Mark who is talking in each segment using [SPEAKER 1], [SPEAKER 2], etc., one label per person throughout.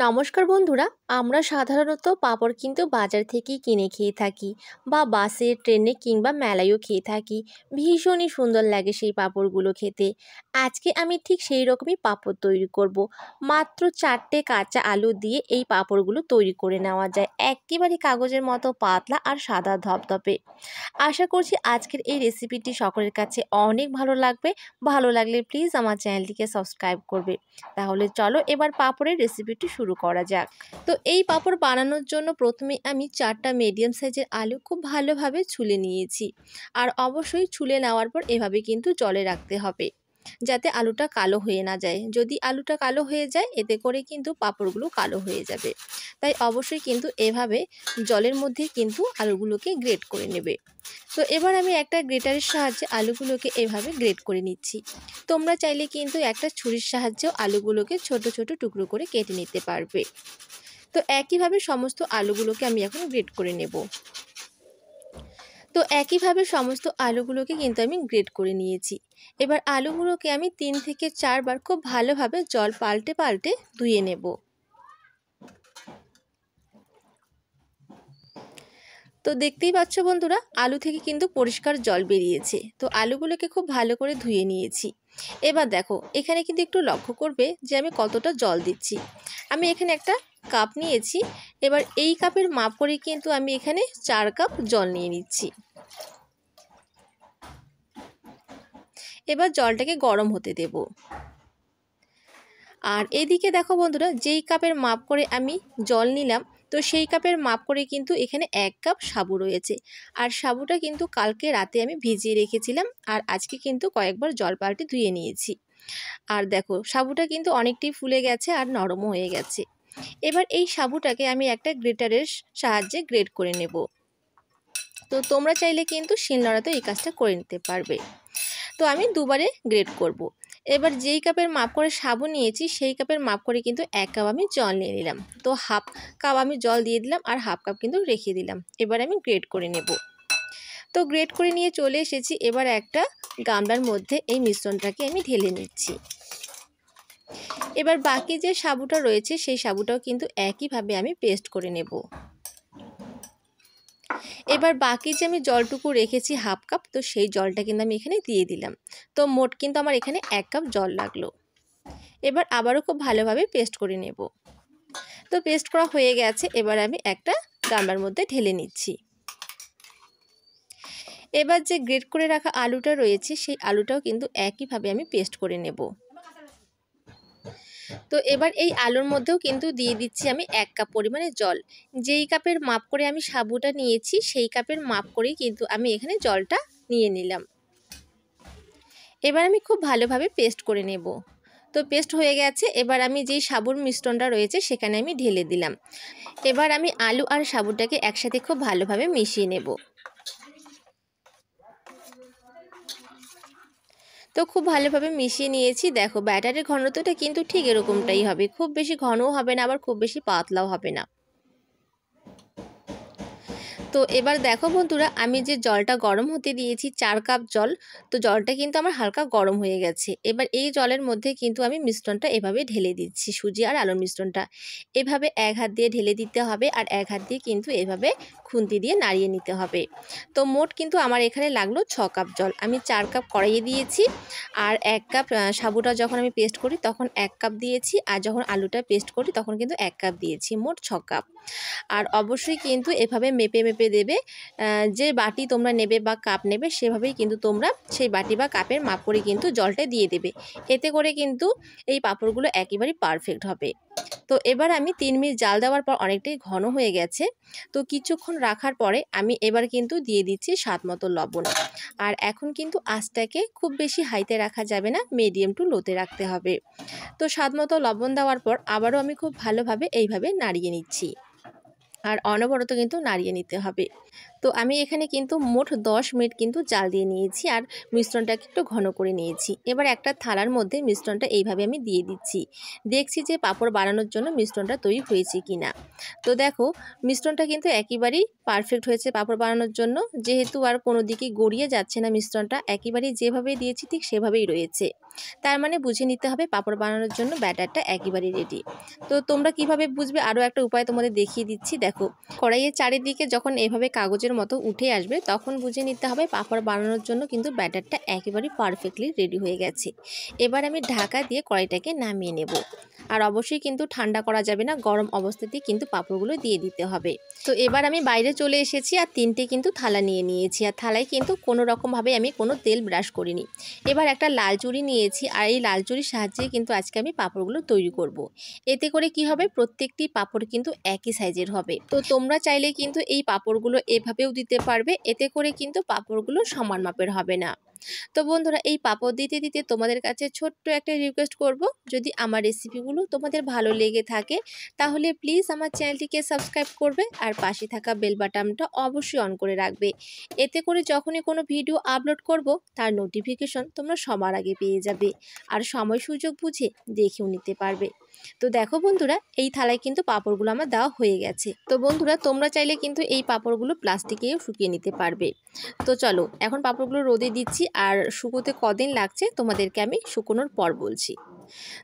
[SPEAKER 1] নমস্কার বন্ধুরা। আমরা সাধারণত পাঁপড় কিন্তু বাজার থেকেই কিনে খেয়ে থাকি বা বাসে, ট্রেনে কিংবা মেলায়ও খেয়ে থাকি। ভীষণই সুন্দর লাগে সেই পাঁপড়গুলো খেতে। আজকে আমি ঠিক সেই রকমই পাঁপড় তৈরি করব। মাত্র 4টে কাঁচা আলু দিয়ে এই পাঁপড়গুলো তৈরি করে নেওয়া যায়, একেবারে কাগজের মতো পাতলা আর সাদা ধপধপে। আশা করছি আজকের এই রেসিপিটি সকলের কাছে অনেক ভালো লাগবে। ভালো লাগলে প্লিজ আমার চ্যানেলটিকে সাবস্ক্রাইব করবে। তাহলে চলো এবার পাঁপড়ের রেসিপিটি শুরু করা যাক। তো এই পাঁপড় বানানোর জন্য প্রথমে আমি 4টা মিডিয়াম সাইজের আলু খুব ভালোভাবে ছুলে নিয়েছি। আর অবশ্যই ছুলে নেওয়ার পর এভাবে কিন্তু জলে রাখতে হবে, যাতে আলুটা কালো হয়ে না যায়। যদি আলুটা কালো হয়ে যায় এতে করে কিন্তু পাঁপড়গুলো কালো হয়ে যাবে। তাই অবশ্যই কিন্তু এভাবে জলের মধ্যে কিন্তু আলুগুলোকে গ্রেট করে নেবে। তো এবার আমি একটা গ্রেটারের সাহায্যে আলুগুলোকে এভাবে গ্রেট করে নিচ্ছি। তোমরা চাইলে কিন্তু একটা ছুরির সাহায্যেও আলুগুলোকে ছোট ছোট টুকরো করে কেটে নিতে পারবে। তো একইভাবে সমস্ত আলুগুলোকে আমি এখন গ্রেট করে নেব। তো একইভাবে সমস্ত আলুগুলোকে কিন্তু আমি গ্রেট করে নিয়েছি। এবার আলুগুলোকে আমি 3 থেকে 4 বার খুব ভালোভাবে জল পাল্টে পাল্টে ধুয়ে নেব। তো দেখতেই পাচ্ছ বন্ধুরা, আলু থেকে কিন্তু পরিষ্কার জল বেরিয়েছে। তো আলুগুলোকে খুব ভালো করে ধুয়ে নিয়েছি। এবার দেখো, এখানে কিন্তু একটু লক্ষ্য করবে যে আমি কতটা জল দিচ্ছি। আমি এখানে একটা কাপ নিয়েছি। এবার এই কাপের মাপ করে কিন্তু আমি এখানে 4 কাপ জল নিয়ে নিচ্ছি। এবার জলটাকে গরম হতে দেব। আর এদিকে দেখো বন্ধুরা, যেই কাপের মাপ করে আমি জল নিলাম, তো সেই কাপের মাপ করে কিন্তু এখানে 1 কাপ সাবু রয়েছে। আর সাবুটা কিন্তু কালকে রাতে আমি ভিজিয়ে রেখেছিলাম, আর আজকে কিন্তু কয়েকবার জল পাল্টে ধুয়ে নিয়েছি। আর দেখো, সাবুটা কিন্তু অনেকটাই ফুলে গেছে আর নরমও হয়ে গেছে। এবার এই সাবুটাকে আমি একটা গ্রেটারের সাহায্যে গ্রেট করে নেব। তো তোমরা চাইলে কিন্তু শিলনোড়াতেও এই কাজটা করে নিতে পারবে। তো আমি দুবারে গ্রেট করব। এবার যেই কাপের মাপ করে সাবু নিয়েছি সেই কাপের মাপ করে কিন্তু 1 কাপ আমি জল নিয়ে নিলাম। তো হাফ কাপ আমি জল দিয়ে দিলাম আর হাফ কাপ কিন্তু রেখে দিলাম। এবার আমি গ্রেট করে নেব। তো গ্রেট করে নিয়ে চলে এসেছি। এবার একটা গামলার মধ্যে এই মিশ্রণটাকে আমি ঢেলে নিচ্ছি। এবার বাকি যে সাবুটা রয়েছে সেই সাবুটাও কিন্তু একইভাবে আমি পেস্ট করে নেব। এবার বাকি যে আমি জলটুকু রেখেছি হাফ কাপ, তো সেই জলটা কিন্তু আমি এখানে দিয়ে দিলাম। তো মোট কিন্তু আমার এখানে 1 কাপ জল লাগলো। এবার আবারও খুব ভালোভাবে পেস্ট করে নেব। তো পেস্ট করা হয়ে গেছে। এবার আমি একটা গামলার মধ্যে ঢেলে নিচ্ছি। এবার যে গ্রেট করে রাখা আলুটা রয়েছে সেই আলুটাও কিন্তু একইভাবে আমি পেস্ট করে নেব। তো এবার এই আলুর মধ্যেও কিন্তু দিয়ে দিচ্ছি আমি 1 কাপ পরিমাণে জল। যেই কাপের মাপ করে আমি সাবুটা নিয়েছি সেই কাপের মাপ করেই কিন্তু আমি এখানে জলটা নিয়ে নিলাম। এবার আমি খুব ভালোভাবে পেস্ট করে নেব। তো পেস্ট হয়ে গেছে। এবার আমি যেই সাবুর মিশ্রণটা রয়েছে সেখানে আমি ঢেলে দিলাম। এবার আমি আলু আর সাবুটাকে একসাথে খুব ভালোভাবে মিশিয়ে নেব। তো খুব ভালোভাবে মিশিয়ে নিয়েছি। দেখো, ব্যাটারের ঘনত্বটা কিন্তু ঠিক এরকমটাই হবে, খুব বেশি ঘনও হবে না আবার খুব বেশি পাতলাও হবে না। তো এবার দেখো বন্ধুরা, আমি যে জলটা গরম হতে দিয়েছি 4 কাপ জল, তো জলটা কিন্তু আমার হালকা গরম হয়ে গেছে। এবার এই জলের মধ্যে কিন্তু আমি মিশ্রণটা এভাবে ঢেলে দিচ্ছি, সুজি আর আলুর মিশ্রণটা। এভাবে এক হাত দিয়ে ঢেলে দিতে হবে আর এক হাত দিয়ে কিন্তু এভাবে খুন্তি দিয়ে নাড়িয়ে নিতে হবে। তো মোট কিন্তু আমার এখানে লাগলো 6 কাপ জল। আমি 4 কাপ কড়াইয়ে দিয়েছি আর 1 কাপ সাবুটা যখন আমি পেস্ট করি তখন 1 কাপ দিয়েছি, আর যখন আলুটা পেস্ট করি তখন কিন্তু 1 কাপ দিয়েছি, মোট 6 কাপ। আর অবশ্যই কিন্তু এভাবে মেপে মেপে দেবে। যে বাটি তোমরা নেবে বা কাপ নেবে সেভাবেই কিন্তু তোমরা সেই বাটি বা কাপের মাপ করে কিন্তু জলটা দিয়ে দেবে। এতে করে কিন্তু এই পাঁপড়গুলো একেবারেই পারফেক্ট হবে। তো এবার আমি 3 মিনিট জাল দেওয়ার পর অনেকটাই ঘন হয়ে গেছে। তো কিছুক্ষণ রাখার পরে আমি এবার কিন্তু দিয়ে দিচ্ছি স্বাদ মতো লবণ। আর এখন কিন্তু আঁচটাকে খুব বেশি হাইতে রাখা যাবে না, মিডিয়াম টু লোতে রাখতে হবে। তো স্বাদ মতো লবণ দেওয়ার পর আবারও আমি খুব ভালোভাবে এইভাবে নাড়িয়ে নিচ্ছি। আর অনবরত কিন্তু নাড়িয়ে নিতে হবে। তো আমি এখানে কিন্তু মোট 10 মিনিট কিন্তু জাল দিয়ে নিয়েছি আর মিশ্রণটাকে একটু ঘন করে নিয়েছি। এবার একটা থালার মধ্যে মিশ্রণটা এইভাবে আমি দিয়ে দিচ্ছি। দেখছি যে পাঁপড় বানানোর জন্য মিশ্রণটা তৈরি হয়েছে কিনা। তো দেখো মিশ্রণটা কিন্তু একেবারেই পারফেক্ট হয়েছে পাঁপড় বানানোর জন্য, যেহেতু আর কোনো দিকে গড়িয়ে যাচ্ছে না মিশ্রণটা, একেবারেই যেভাবে দিয়েছি ঠিক সেভাবেই রয়েছে। তার মানে বুঝে নিতে হবে পাঁপড় বানানোর জন্য ব্যাটারটা একেবারেই রেডি। তো তোমরা কিভাবে বুঝবে আরও একটা উপায় তোমাদের দেখিয়ে দিচ্ছি। দেখো কড়াইয়ের চারিদিকে যখন এভাবে কাগজের মতো উঠে আসবে তখন বুঝে নিতে হবে পাঁপড় বানানোর জন্য কিন্তু ব্যাটারটা একেবারেই পারফেক্টলি রেডি হয়ে গেছে। এবার আমি ঢাকা দিয়ে কড়াইটাকে নামিয়ে নেব। আর অবশ্যই কিন্তু ঠান্ডা করা যাবে না, গরম অবস্থাতেই কিন্তু পাঁপড়গুলো দিয়ে দিতে হবে। তো এবার আমি বাইরে চলে এসেছি আর 3টে কিন্তু থালা নিয়ে নিয়েছি, আর থালায় কিন্তু কোনো রকমভাবে আমি কোনো তেল ব্রাশ করিনি। এবার একটা লাল চুড়ি নিয়েছি আর এই লাল চুড়ির সাহায্যে কিন্তু আজকে আমি পাঁপড়গুলো তৈরি করব। এতে করে কি হবে, প্রত্যেকটি পাঁপড় কিন্তু একই সাইজের হবে। তো তোমরা চাইলে কিন্তু এই পাঁপড়গুলো এভাবেও দিতে পারবে, এতে করে কিন্তু পাঁপড়গুলো সমান মাপের হবে না। তো বন্ধুরা এই পাঁপড় দিতে দিতে তোমাদের কাছে ছোট্ট একটা রিকোয়েস্ট করব, যদি আমার রেসিপিগুলো তোমাদের ভালো লেগে থাকে তাহলে প্লিজ আমার চ্যানেলটিকে সাবস্ক্রাইব করবে আর পাশে থাকা বেল বাটনটা অবশ্যই অন করে রাখবে। এতে করে যখনই কোনো ভিডিও আপলোড করব তার নোটিফিকেশন তোমরা সবার আগে পেয়ে যাবে আর সময় সুযোগ বুঝে দেখেও নিতে পারবে। তো দেখো বন্ধুরা এই থালায় কিন্তু পাঁপড়গুলো আমার দেওয়া হয়ে গেছে। তো বন্ধুরা তোমরা চাইলে কিন্তু এই পাঁপড়গুলো প্লাস্টিকেও শুকিয়ে নিতে পারবে। তো চলো এখন পাঁপড়গুলো রোদে দিচ্ছি, আর শুকোতে কদিন লাগছে তোমাদেরকে আমি শুকোনোর পর বলছি।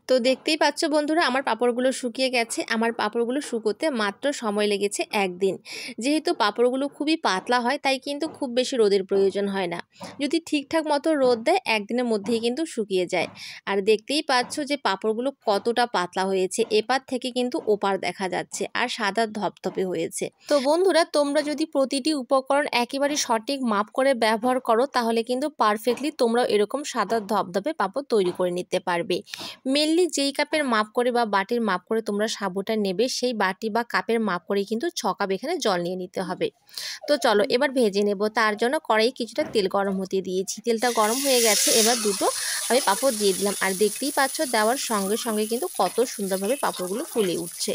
[SPEAKER 1] তো দেখতেই পাচ্ছ বন্ধুরা আমার পাঁপড়গুলো শুকিয়ে গেছে। আমার পাঁপড়গুলো শুকোতে মাত্র সময় লেগেছে 1 দিন। যেহেতু পাঁপড়গুলো খুবই পাতলা হয় তাই কিন্তু খুব বেশি রোদের প্রয়োজন হয় না। যদি ঠিকঠাক মতো রোদ দেয় 1 দিনের মধ্যেই কিন্তু শুকিয়ে যায়। আর দেখতেই পাচ্ছ যে পাঁপড়গুলো কতটা পাতলা হয়েছে, এপার থেকে কিন্তু ওপার দেখা যাচ্ছে আর সাদা ধপধপে হয়েছে। তো বন্ধুরা তোমরা যদি প্রতিটি উপকরণ একেবারে সঠিক মাপ করে ব্যবহার করো তাহলে কিন্তু পারফেক্টলি তোমরা এরকম সাদা ধপধপে পাঁপড় তৈরি করে নিতে পারবে। মেনলি যেই কাপের মাপ করে বা বাটির মাপ করে তোমরা সাবুটা নেবে সেই বাটি বা কাপের মাপ করে কিন্তু 6 কাপ এখানে জল নিয়ে নিতে হবে। তো চলো এবার ভেজে নেব। তার জন্য কড়াই কিছুটা তেল গরম হতে দিয়েছি, তেলটা গরম হয়ে গেছে। এবার দুটো আমি পাঁপড় দিয়ে দিলাম আর দেখতেই পাচ্ছ দেওয়ার সঙ্গে সঙ্গে কিন্তু কত সুন্দরভাবে পাঁপড়গুলো ফুলে উঠছে।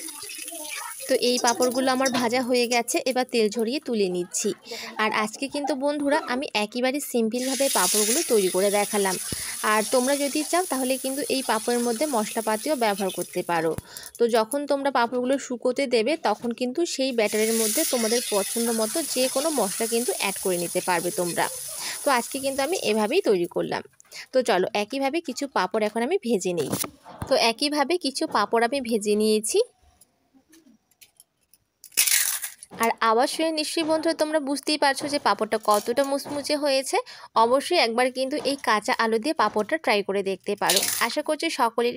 [SPEAKER 1] তো এই পাঁপড়গুলো আমার ভাজা হয়ে গেছে, এবার তেল ঝরিয়ে তুলে নিচ্ছি। আর আজকে কিন্তু বন্ধুরা আমি একেবারে সিম্পলভাবে পাঁপড়গুলো তৈরি করে দেখালাম। আর তোমরা যদি চাও তাহলে কিন্তু এই পাঁপড়ের মধ্যে মশলাপাতিও ব্যবহার করতে পারো। তো যখন তোমরা পাঁপড়গুলো শুকোতে দেবে তখন কিন্তু সেই ব্যাটারের মধ্যে তোমাদের পছন্দ মতো যে কোনো মশলা কিন্তু অ্যাড করে নিতে পারবে তোমরা। তো আজকে কিন্তু আমি এভাবেই তৈরি করলাম। তো চলো একইভাবে কিছু পাঁপড় এখন আমি ভেজে নিই। তো একইভাবে কিছু পাঁপড় আমি ভেজে নিয়েছি। আর আওয়াজ শুনে নিশ্চয়ই বন্ধুরা তোমরা বুঝতেই পারছো যে পাঁপড়টা কতটা মুচমুচে হয়েছে। অবশ্যই একবার কিন্তু এই কাঁচা আলু দিয়ে পাঁপড়টা ট্রাই করে দেখতে পারো। আশা করছি সকলের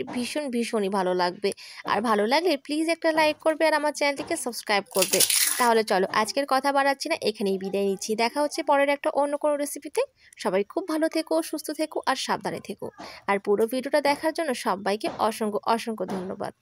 [SPEAKER 1] ভীষণই ভালো লাগবে। আর ভালো লাগলে প্লিজ একটা লাইক করবে আর আমার চ্যানেলটিকে সাবস্ক্রাইব করবে। তাহলে চলো আজকের কথা বাড়াচ্ছি না, এখানেই বিদায় নিচ্ছি। দেখা হচ্ছে পরের একটা অন্য কোনো রেসিপিতে। সবাই খুব ভালো থেকো, সুস্থ থেকো আর সাবধানে থেকো। আর পুরো ভিডিওটা দেখার জন্য সবাইকে অসংখ্য ধন্যবাদ।